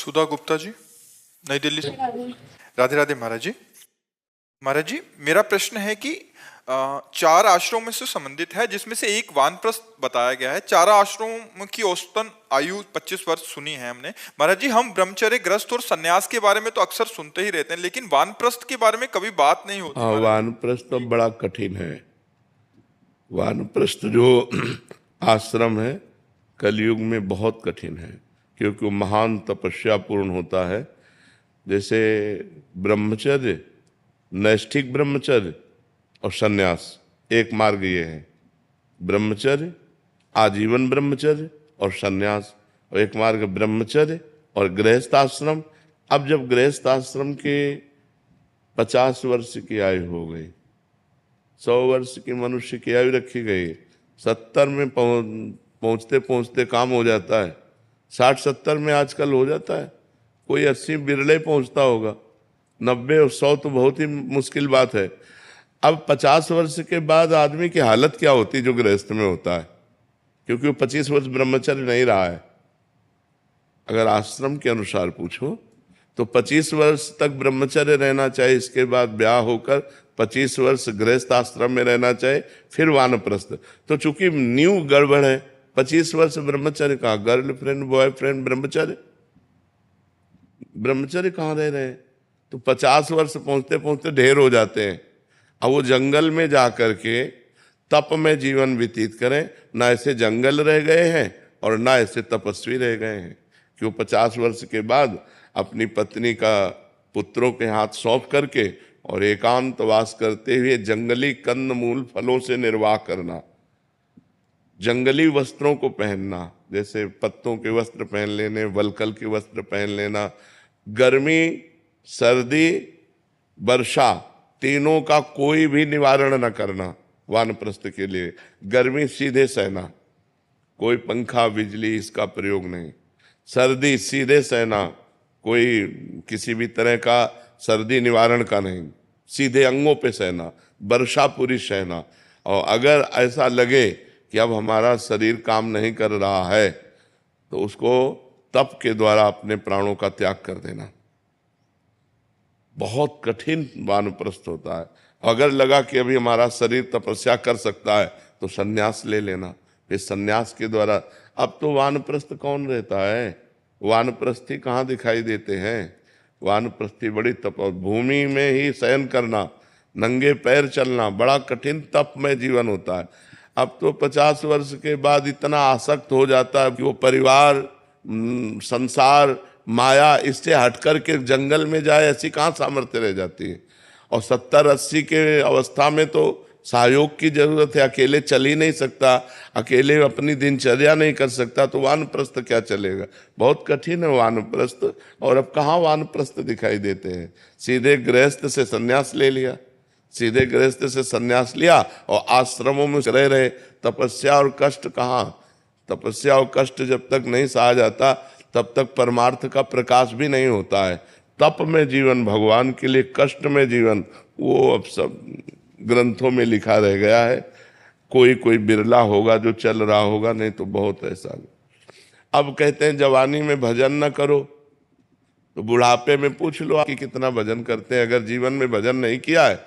सुधा गुप्ता जी, नई दिल्ली से। राधे राधे महाराज जी। महाराज जी, मेरा प्रश्न है कि चार आश्रमों से संबंधित है, जिसमें से एक वानप्रस्थ बताया गया है। चार आश्रमों की औसतन आयु 25 वर्ष सुनी है हमने। महाराज जी, हम ब्रह्मचर्य, ग्रस्त और सन्यास के बारे में तो अक्सर सुनते ही रहते हैं, लेकिन वानप्रस्थ के बारे में कभी बात नहीं होती। हाँ, वानप्रस्थ तो बड़ा कठिन है। वानप्रस्थ जो आश्रम है कलयुग में बहुत कठिन है, क्योंकि वो महान तपस्या पूर्ण होता है। जैसे ब्रह्मचर्य, नैष्ठिक ब्रह्मचर्य और सन्यास, एक मार्ग ये है। ब्रह्मचर्य, आजीवन ब्रह्मचर्य और सन्यास, और एक मार्ग ब्रह्मचर्य और गृहस्थ आश्रम। अब जब गृहस्थ आश्रम के 50 वर्ष की आयु हो गई, 100 वर्ष की मनुष्य की आयु रखी गई, 70 में पहुंचते पहुंचते काम हो जाता है, 60-70 में आजकल हो जाता है, कोई 80 बिरले पहुंचता होगा, 90 और 100 तो बहुत ही मुश्किल बात है। अब 50 वर्ष के बाद आदमी की हालत क्या होती है जो गृहस्थ में होता है, क्योंकि वो 25 वर्ष ब्रह्मचर्य नहीं रहा है। अगर आश्रम के अनुसार पूछो तो 25 वर्ष तक ब्रह्मचर्य रहना चाहिए, इसके बाद ब्याह होकर 25 वर्ष गृहस्थ आश्रम में रहना चाहिए, फिर वानप्रस्थ। तो चूंकि न्यू गड़बड़ है, 25 वर्ष ब्रह्मचर्य कहाँ, गर्लफ्रेंड बॉयफ्रेंड ब्रह्मचर्य, ब्रह्मचर्य कहाँ रह रहे हैं। तो 50 वर्ष पहुंचते पहुंचते ढेर हो जाते हैं। अब वो जंगल में जा करके तप में जीवन व्यतीत करें, ना ऐसे जंगल रह गए हैं और ना ऐसे तपस्वी रह गए हैं कि वो 50 वर्ष के बाद अपनी पत्नी का पुत्रों के हाथ सौंप करके और एकांतवास करते हुए जंगली कंद मूल फलों से निर्वाह करना, जंगली वस्त्रों को पहनना, जैसे पत्तों के वस्त्र पहन लेने, वलकल के वस्त्र पहन लेना, गर्मी सर्दी वर्षा तीनों का कोई भी निवारण न करना वानप्रस्थ के लिए। गर्मी सीधे सहना, कोई पंखा बिजली इसका प्रयोग नहीं। सर्दी सीधे सहना, कोई किसी भी तरह का सर्दी निवारण का नहीं, सीधे अंगों पे सहना। वर्षा पूरी सहना, और अगर ऐसा लगे कि अब हमारा शरीर काम नहीं कर रहा है तो उसको तप के द्वारा अपने प्राणों का त्याग कर देना। बहुत कठिन वानप्रस्थ होता है। अगर लगा कि अभी हमारा शरीर तपस्या कर सकता है तो सन्यास ले लेना, फिर सन्यास के द्वारा। अब तो वानप्रस्थ कौन रहता है, वानप्रस्थी कहाँ दिखाई देते हैं। वानप्रस्थी बड़ी तप, भूमि में ही शयन करना, नंगे पैर चलना, बड़ा कठिन तप में जीवन होता है। अब तो 50 वर्ष के बाद इतना आसक्त हो जाता है कि वो परिवार, संसार, माया इससे हटकर के जंगल में जाए, ऐसी कहाँ सामर्थ्य रह जाती है। और 70-80 के अवस्था में तो सहयोग की जरूरत है, अकेले चल ही नहीं सकता, अकेले अपनी दिनचर्या नहीं कर सकता, तो वानप्रस्थ क्या चलेगा। बहुत कठिन है वानप्रस्थ। और अब कहाँ वानप्रस्थ दिखाई देते हैं, सीधे गृहस्थ से सन्यास ले लिया, सीधे गृहस्थ से सन्यास लिया और आश्रमों में रह रहे। तपस्या और कष्ट कहाँ, तपस्या और कष्ट जब तक नहीं सहा जाता तब तक परमार्थ का प्रकाश भी नहीं होता है। तप में जीवन, भगवान के लिए कष्ट में जीवन, वो अब सब ग्रंथों में लिखा रह गया है। कोई कोई बिरला होगा जो चल रहा होगा, नहीं तो बहुत ऐसा। अब कहते हैं जवानी में भजन न करो, तो बुढ़ापे में पूछ लो कि कितना भजन करते हैं। अगर जीवन में भजन नहीं किया है,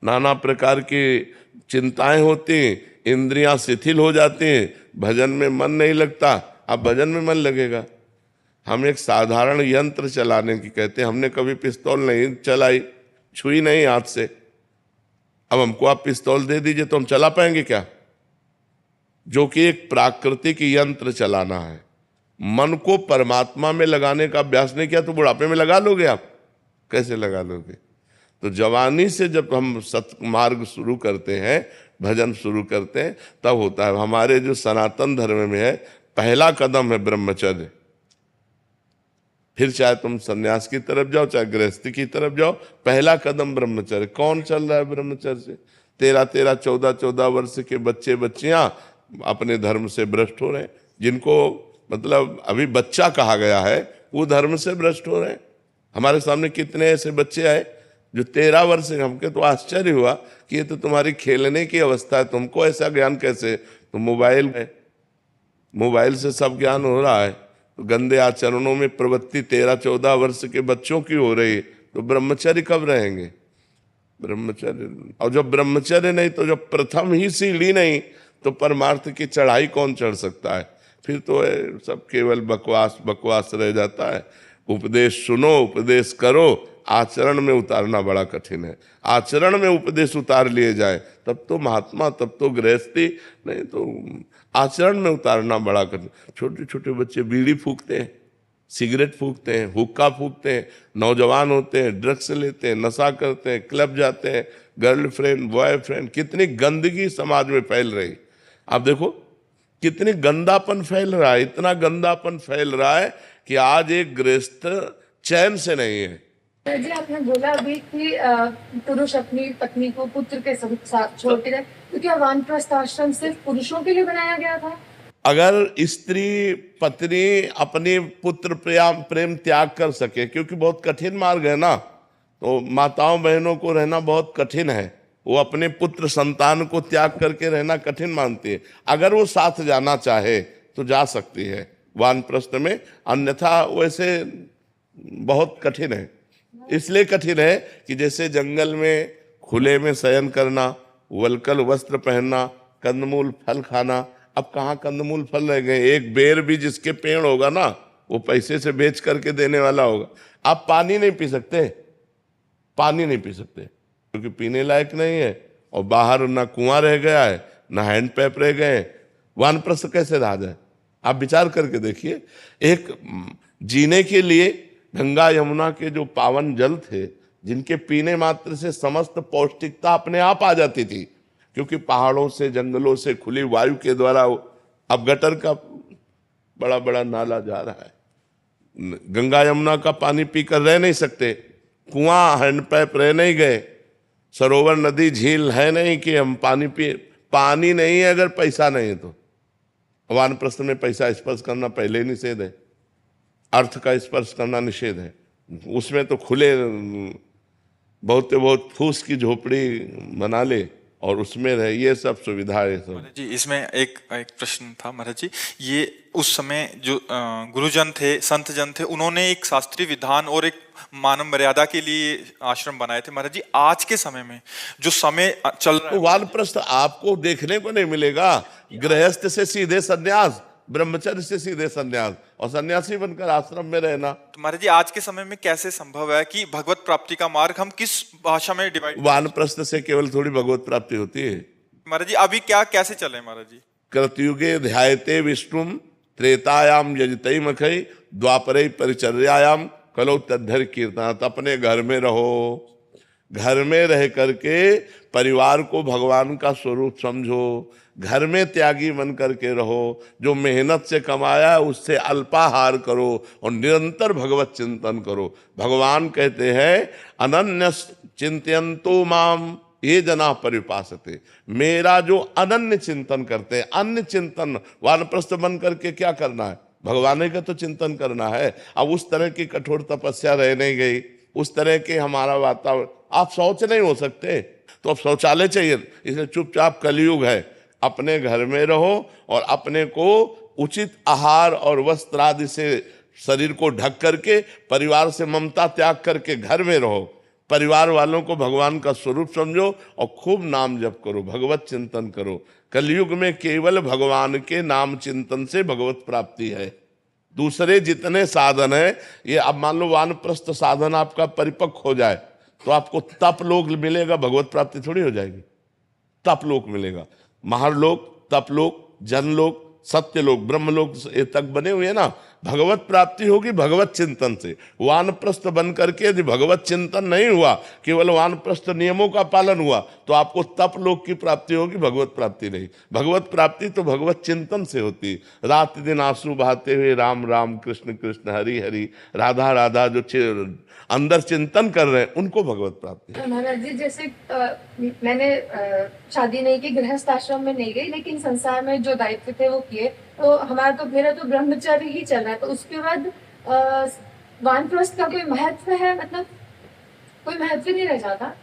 नाना प्रकार की चिंताएं होती, इंद्रियां शिथिल हो जाती हैं, भजन में मन नहीं लगता। अब भजन में मन लगेगा। हम एक साधारण यंत्र चलाने की कहते हैं, हमने कभी पिस्तौल नहीं चलाई, छुई नहीं हाथ से। अब हमको आप पिस्तौल दे दीजिए तो हम चला पाएंगे क्या, जो कि एक प्राकृतिक यंत्र चलाना है। मन को परमात्मा में लगाने का अभ्यास नहीं किया तो बुढ़ापे में लगा लोगे आप, कैसे लगा लोगे। तो जवानी से जब हम सत्मार्ग शुरू करते हैं, भजन शुरू करते हैं, तब होता है। हमारे जो सनातन धर्म में है, पहला कदम है ब्रह्मचर्य, फिर चाहे तुम सन्यास की तरफ जाओ चाहे गृहस्थी की तरफ जाओ, पहला कदम ब्रह्मचर्य। कौन चल रहा है ब्रह्मचर्य से, 13-13, 14-14 वर्ष के बच्चे बच्चियां अपने धर्म से भ्रष्ट हो रहे हैं। जिनको मतलब अभी बच्चा कहा गया है वो धर्म से भ्रष्ट हो रहे हैं। हमारे सामने कितने ऐसे बच्चे आए जो 13 वर्ष के, हमके तो आश्चर्य हुआ कि ये तो तुम्हारी खेलने की अवस्था है, तुमको ऐसा ज्ञान कैसे। तो मोबाइल से सब ज्ञान हो रहा है, गंदे आचरणों में प्रवृत्ति 13-14 वर्ष के बच्चों की हो रही है, तो ब्रह्मचर्य कब रहेंगे? ब्रह्मचर्य, और जब ब्रह्मचर्य नहीं तो जब प्रथम ही सीढ़ी नहीं तो परमार्थ की चढ़ाई कौन चढ़ सकता है? फिर तो सब केवल बकवास बकवास रह जाता है। उपदेश सुनो, उपदेश करो, आचरण में उतारना बड़ा कठिन है। आचरण में उपदेश उतार लिए जाए तब तो महात्मा, तब तो गृहस्थी, नहीं तो आचरण में उतारना बड़ा कठिन। छोटे छोटे बच्चे बीड़ी फूकते हैं, सिगरेट फूकते हैं, हुक्का फूकते हैं, नौजवान होते हैं, ड्रग्स लेते हैं, नशा करते हैं, क्लब जाते हैं, गर्लफ्रेंड बॉयफ्रेंड, कितनी गंदगी समाज में फैल रही। आप देखो कितनी गंदापन फैल रहा है, इतना गंदापन फैल रहा है कि आज एक गृहस्थ चैन से नहीं है। जी आपने बोला अभी कि पुरुष अपनी पत्नी को पुत्र के साथ छोड़ते रहे, तो क्या वानप्रस्थ आश्रम सिर्फ पुरुषों के लिए बनाया गया था? अगर स्त्री पत्नी अपनी पुत्र प्रेम त्याग कर सके, क्योंकि बहुत कठिन मार्ग है ना, तो माताओं बहनों को रहना बहुत कठिन है, वो अपने पुत्र संतान को त्याग करके रहना कठिन मानती है। अगर वो साथ जाना चाहे तो जा सकती है वानप्रस्थ में, अन्यथा वैसे बहुत कठिन है। इसलिए कठिन है कि जैसे जंगल में खुले में शयन करना, वल्कल वस्त्र पहनना, कंदमूल फल खाना, अब कहाँ कंदमूल फल रह गए? एक बेर भी जिसके पेड़ होगा ना वो पैसे से बेच करके देने वाला होगा। आप पानी नहीं पी सकते, पानी नहीं पी सकते क्योंकि पीने लायक नहीं है, और बाहर ना कुआं रह गया है ना हैंड पैप रह गए। वानप्रस्थ कैसे रहा जाए? आप विचार करके देखिए। एक जीने के लिए गंगा यमुना के जो पावन जल थे, जिनके पीने मात्र से समस्त पौष्टिकता अपने आप आ जाती थी, क्योंकि पहाड़ों से जंगलों से खुली वायु के द्वारा, अब गटर का बड़ा बड़ा नाला जा रहा है, गंगा यमुना का पानी पीकर रह नहीं सकते, कुआं हैंडपैप रह नहीं गए, सरोवर नदी झील है नहीं कि हम पानी पिए। पानी नहीं है अगर पैसा नहीं है तो। वानप्रस्थ में पैसा स्पर्श करना पहले ही निषेध है, अर्थ का स्पर्श करना निषेध है। उसमें तो खुले बहुत फूस की झोपड़ी बना ले और उसमें रहे, ये सब सुविधाएं सब। महाराज जी इसमें एक प्रश्न था महाराज जी, ये उस समय जो गुरुजन थे, संत जन थे, उन्होंने एक शास्त्रीय विधान और एक मानव मर्यादा के लिए आश्रम बनाए थे। महाराज जी आज के समय में जो समय चल रहा है, वानप्रस्थ आपको देखने को नहीं मिलेगा। गृहस्थ से सीधे संन्यास, ब्रह्मचर्य से सीधे संन्यास, और सन्यासी बनकर आश्रम में रहना। तो महाराज जी आज के समय में कैसे संभव है कि भगवत प्राप्ति का मार्ग हम किस भाषा में डिवाइड? वानप्रस्थ से केवल थोड़ी भगवत प्राप्ति होती है महाराज जी। अभी क्या कैसे चले महाराज जी? कृतयुगे ध्यायते विष्णुम, त्रेतायाम यजतई मखई, द्वापरे परिचर्यायाम कलो तद्धर कीर्तनात्। अपने घर में रहो, घर में रह करके परिवार को भगवान का स्वरूप समझो, घर में त्यागी बन करके रहो, जो मेहनत से कमाया है उससे अल्पाहार करो और निरंतर भगवत चिंतन करो। भगवान कहते हैं अनन्य चिंतयन्तो माम ये जना परिपासते, मेरा जो अनन्य चिंतन करते हैं। अन्य चिंतन वानप्रस्थ बन करके क्या करना है? भगवान का तो चिंतन करना है। अब उस तरह की कठोर तपस्या रह नहीं गई, उस तरह के हमारा वातावरण, आप शौच नहीं हो सकते तो अब शौचालय चाहिए, इसलिए चुपचाप कलयुग है, अपने घर में रहो और अपने को उचित आहार और वस्त्र आदि से शरीर को ढक करके, परिवार से ममता त्याग करके घर में रहो, परिवार वालों को भगवान का स्वरूप समझो और खूब नाम जप करो, भगवत चिंतन करो। कलयुग में केवल भगवान के नाम चिंतन से भगवत प्राप्ति है। दूसरे जितने साधन है, ये अब मान लो वानप्रस्थ साधन आपका परिपक्व हो जाए तो आपको तप लोक मिलेगा, भगवत प्राप्ति थोड़ी हो जाएगी। तप लोक मिलेगा, महालोक, तपलोक, जनलोक, सत्यलोक, ब्रह्मलोक ये तक बने हुए हैं ना। भगवत प्राप्ति होगी भगवत चिंतन से। वानप्रस्थ बन करके यदि भगवत चिंतन नहीं हुआ, केवल वानप्रस्थ नियमों का पालन हुआ, तो आपको तप लोक की प्राप्ति होगी, भगवत प्राप्ति नहीं। भगवत प्राप्ति तो भगवत चिंतन से होती। रात दिन आंसू बहाते हुए राम राम कृष्ण कृष्ण हरि हरि राधा राधा जो अंदर चिंतन कर रहे हैं उनको भगवत प्राप्ति। महाराज जी जैसे मैंने शादी नहीं की, गृहस्थ आश्रम में नहीं गई, लेकिन संसार में जो दायित्व थे वो किए, तो हमारा तो मेरा तो ब्रह्मचर्य ही चल रहा है। तो उसके बाद वानप्रस्थ का कोई महत्व है? मतलब कोई महत्व नहीं रह जाता?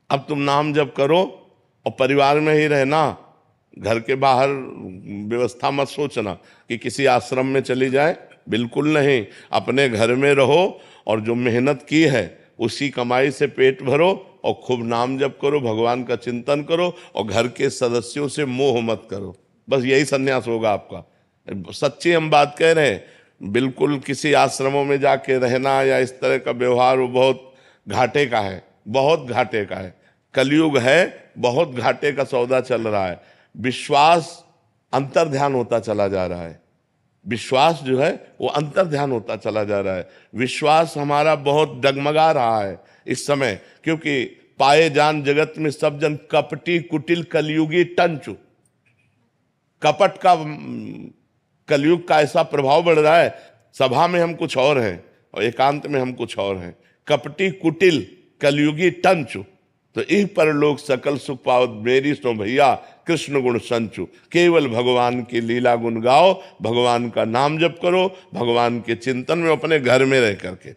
अब तुम नाम जप करो और परिवार में ही रहना, घर के बाहर व्यवस्था मत सोचना कि किसी आश्रम में चली जाए बिल्कुल नहीं। अपने घर में रहो और जो मेहनत की है उसी कमाई से पेट भरो और खूब नाम जप करो, भगवान का चिंतन करो और घर के सदस्यों से मोह मत करो। बस यही सन्यास होगा आपका। सच्ची हम बात कह रहे हैं। बिल्कुल किसी आश्रमों में जाके रहना या इस तरह का व्यवहार वो बहुत घाटे का है, बहुत घाटे का है। कलयुग है, बहुत घाटे का सौदा चल रहा है। विश्वास अंतर ध्यान होता चला जा रहा है। विश्वास जो है वो अंतर ध्यान होता चला जा रहा है। विश्वास हमारा बहुत डगमगा रहा है इस समय, क्योंकि पाए जान जगत में सब जन कपटी कुटिल कलयुगी टंचु। कपट का कलयुग का ऐसा प्रभाव बढ़ रहा है। सभा में हम कुछ और हैं और एकांत में हम कुछ और हैं। कपटी कुटिल कलयुगी टंचु, तो एक पर लोग सकल सुख पावत मेरी सो भैया कृष्ण गुण संचु। केवल भगवान की लीला गुण गाओ, भगवान का नाम जप करो, भगवान के चिंतन में अपने घर में रह करके।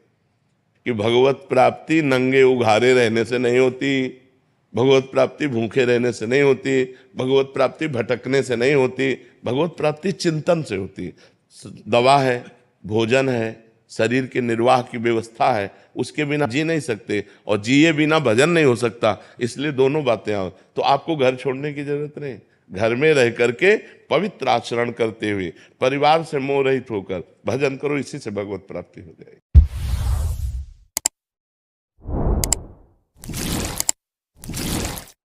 कि भगवत प्राप्ति नंगे उघारे रहने से नहीं होती, भगवत प्राप्ति भूखे रहने से नहीं होती, भगवत प्राप्ति भटकने से नहीं होती, भगवत प्राप्ति चिंतन से होती। दवा है, भोजन है, शरीर के निर्वाह की व्यवस्था है, उसके बिना जी नहीं सकते और जिए बिना भजन नहीं हो सकता। इसलिए दोनों बातें आओ। तो आपको घर छोड़ने की जरूरत नहीं, घर में रह करके पवित्र आचरण करते हुए परिवार से मोह रहित होकर भजन करो, इसी से भगवत प्राप्ति हो जाएगी।